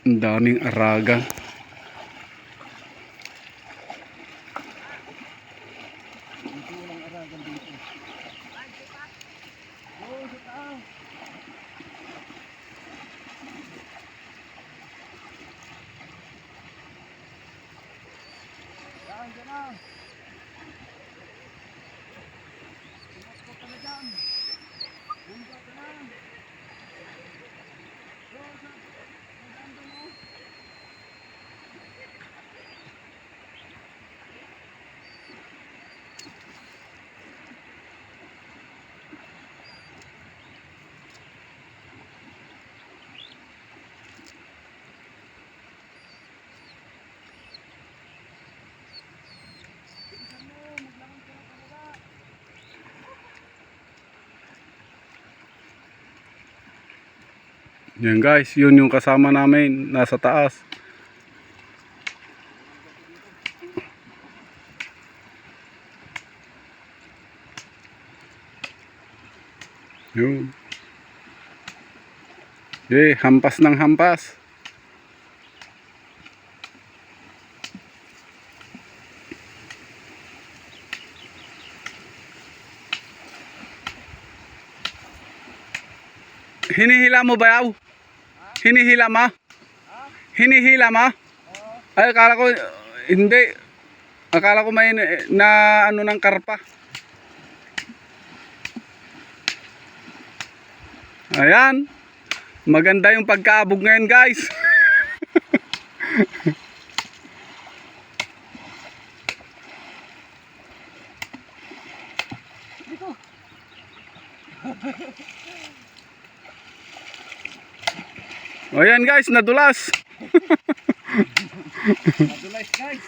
Ang daming araga. Yan guys, yun yung kasama namin nasa taas. Yun. Hampas ng hampas. Hinihila mo ba yaw? Hinihila mo? Hinihila mo? Ay, akala ko hindi. Akala ko may na ano ng karpa. Ayan. Maganda yung pagkaabog ngayon, guys. O yan guys, nadulas. Nadulas guys.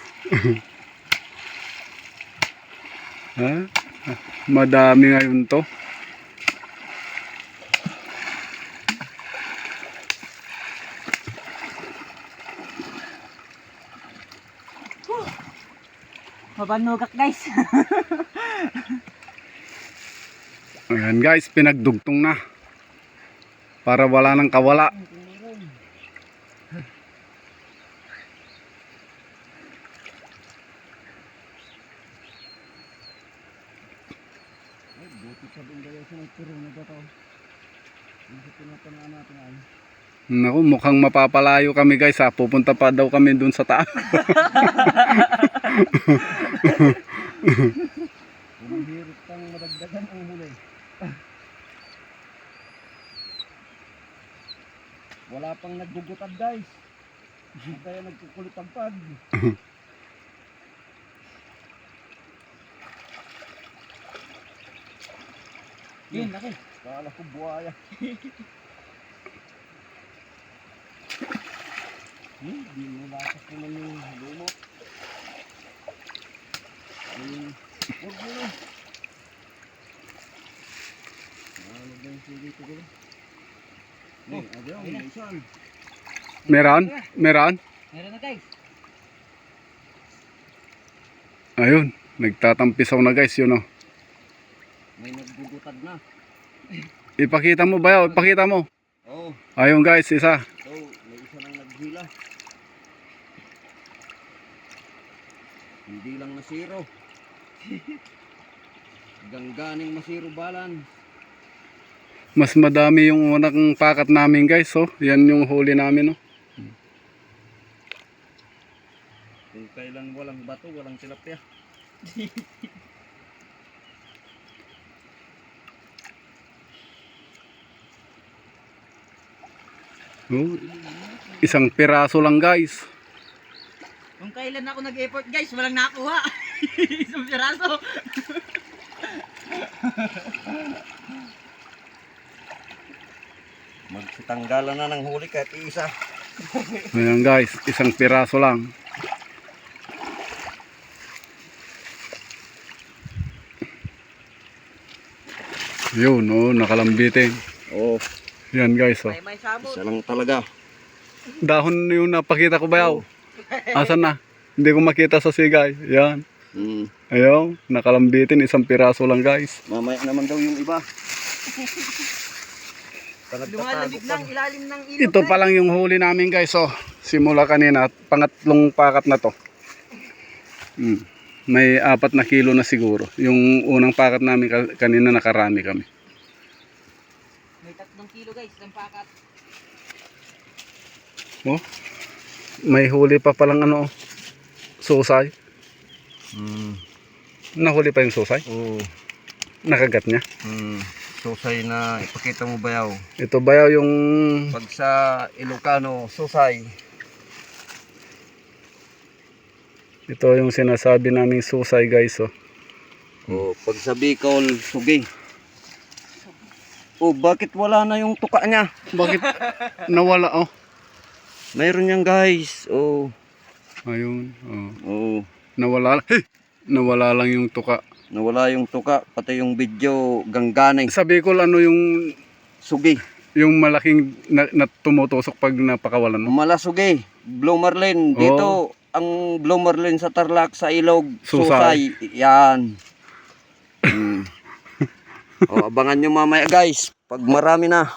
Madami ngayon to. Mabanugak guys. Ayan guys, pinagdugtong na. Para wala nang kawala. Naku, mukhang mapapalayo kami guys ha. Pupunta pa daw kami dun sa taas. Hirap pang madagdagan ang huli. Wala pang naggugutad guys. Kaya nagkukulit ang pag. Yun, laki. Kala ko buhaya. Di mo lakas naman yung lumo. Huwag mo na. Nalog na yung sige ito gulo. Agaw, may isan. Meron? Meron? Meron na guys. Ayun, nagtatampisaw na guys yun oh. May nagbubutad na. Ipakita mo ba yun? Ipakita mo. Oo. Ayun guys, isa. Oo, may isa nang naghila. Hindi lang nasiro. Gangganing masiro balan. Mas madami yung unang pakat namin guys oh. Yan yung huli namin oh. Kung kailan walang bato, walang tilapia. Oh, isang piraso lang guys. Kung kailan ako nag-effort guys, walang nakuha. Isang piraso. Magsitanggalan na ng huli kahit isa. Ayan guys, isang piraso lang. Yun oh, nakalambitin. Oo. Yan guys oh. May sabon. Isa lang talaga. Dahon yung napakita ko ba yaw? Asan na? Hindi ko makita sa sigay. Yan. Ayaw, nakalambitin, isang piraso lang guys. Mamaya naman daw yung iba. Lumalamig lang, ilalim ng ilog. Ito pa lang yung huli namin guys. So, simula kanina, pangatlong pakat na to. May 4 na kilo na siguro. Yung unang pakat namin kanina nakarami kami. May 3 kilo guys, ng pakat. Oh, may huli pa palang ano, susay. Nahuli pa yung susay? Oo. Nakagat niya? Susay na ipakita mo bayaw. Ito bayaw yung... Pag sa Ilocano, susay. Ito yung sinasabi naming susay guys. Oh. O pag sa Bicol, sugi. Oh, bakit wala na yung tuka niya? Bakit nawala oh? Mayroon yan guys. Oh. Ayun. Oh. Oh. Nawala. Hey! Nawala lang yung tuka. Nawala yung tuka, pati yung video gangganay. Sa Bicol ano yung Sugi. yung malaking na tumutusok pag napakawalan mo? Malasugi. Blue Marlin. Dito, ang Blue Marlin sa Tarlac, sa Ilog, Susay. susay. Yan. O, abangan nyo mamaya guys. Pag marami na.